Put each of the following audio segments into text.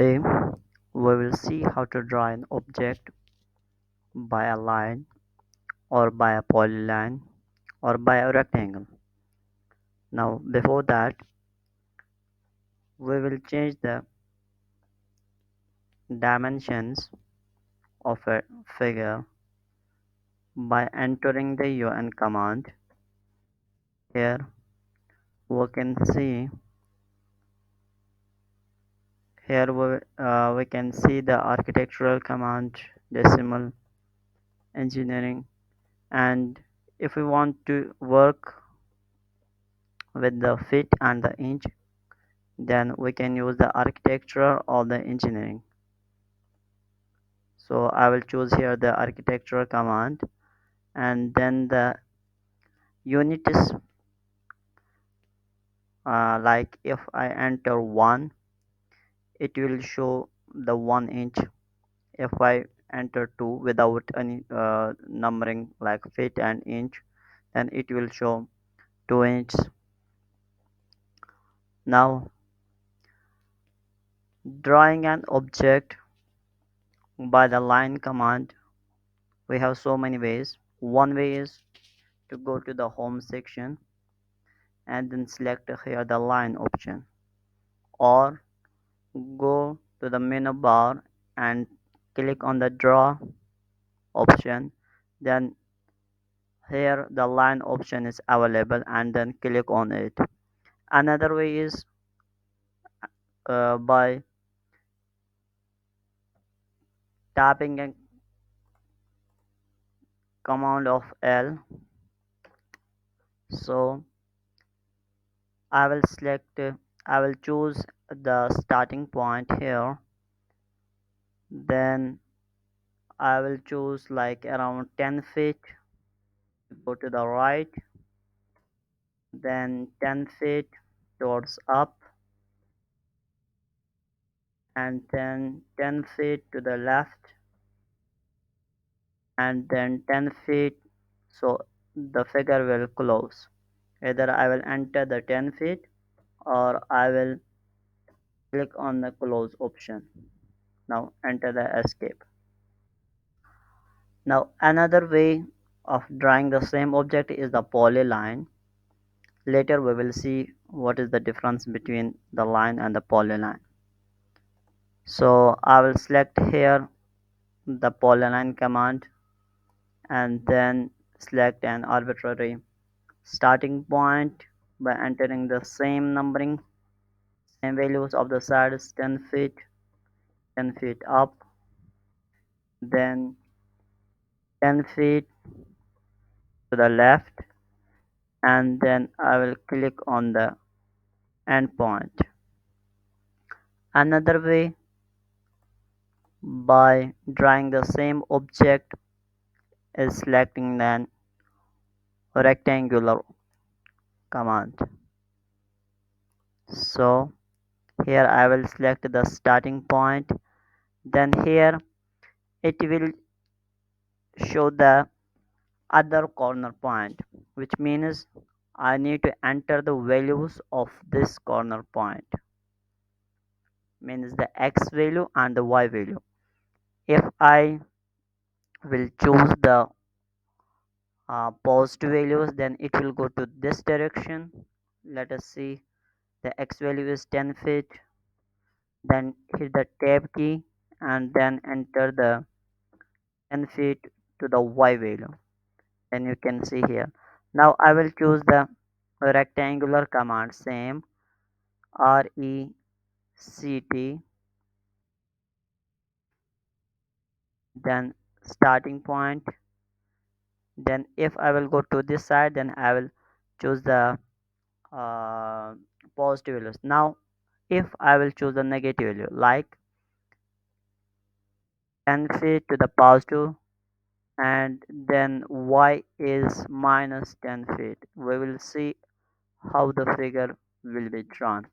Today we will see how to draw an object by a line or by a polyline or by a rectangle. Now before that we will change the dimensions of a figure by entering the UN command. Here we can see we can see the architectural command, decimal, engineering, and if we want to work with the feet and the inch, then we can use the architecture or the engineering. So I will choose here the architecture command, and then the unit is like if I enter 1, it will show the 1 inch. If I enter 2 without any numbering like feet and inch, then it will show 2 inch. Now drawing an object by the line command, we have so many ways. One way is to go to the home section and then select here the line option, or go to the menu bar and click on the draw option. Then here the line option is available and then click on it. Another way is by tapping a command of L. So I will choose the starting point here, then I will choose like around 10 feet, go to the right, then 10 feet towards up, and then 10 feet to the left, and then 10 feet, so the figure will close. Either I will enter the 10 feet or I will click on the close option. Now enter the escape. Now another way of drawing the same object is the polyline. Later we will see what is the difference between the line and the polyline. So I will select here the polyline command and then select an arbitrary starting point by entering the same numbering, same values of the sides, 10 feet, 10 feet up, then 10 feet to the left, and then I will click on the end point. Another way by drawing the same object is selecting an rectangular command. So here I will select the starting point, then here it will show the other corner point, which means I need to enter the values of this corner point, means the x value and the y value. If I will choose the positive values, then it will go to this direction. Let us see, the x value is 10 feet, then hit the tab key and then enter the 10 feet to the y value. Then you can see here. Now I will choose the rectangular command, same RECT, then starting point. Then if I will go to this side, then I will choose the uh, positive values. Now if I will choose the negative value like 10 feet to the positive, and then y is minus 10 feet, we will see how the figure will be drawn.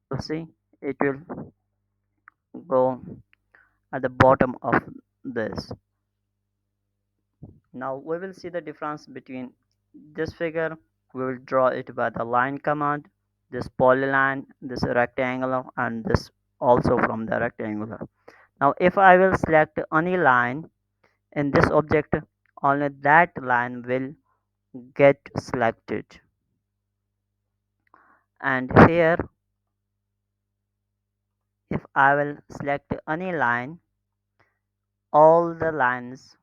So see, it will go at the bottom of this. Now we will see the difference between this figure. We will draw it by the line command, this polyline, this rectangle, and this also from the rectangular. Now if I will select any line in this object, only that line will get selected, and here if I will select any line, all the lines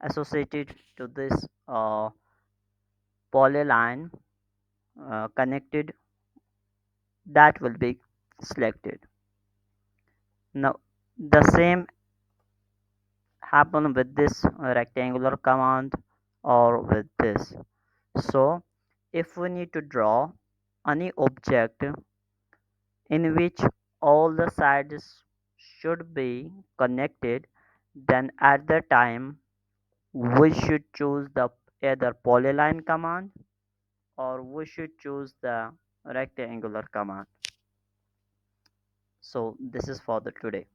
associated to this polyline connected, that will be selected. Now the same happen with this rectangular command or with this. So if we need to draw any object in which all the sides should be connected, then at the time we should choose the either polyline command or we should choose the rectangular command. So this is for the today.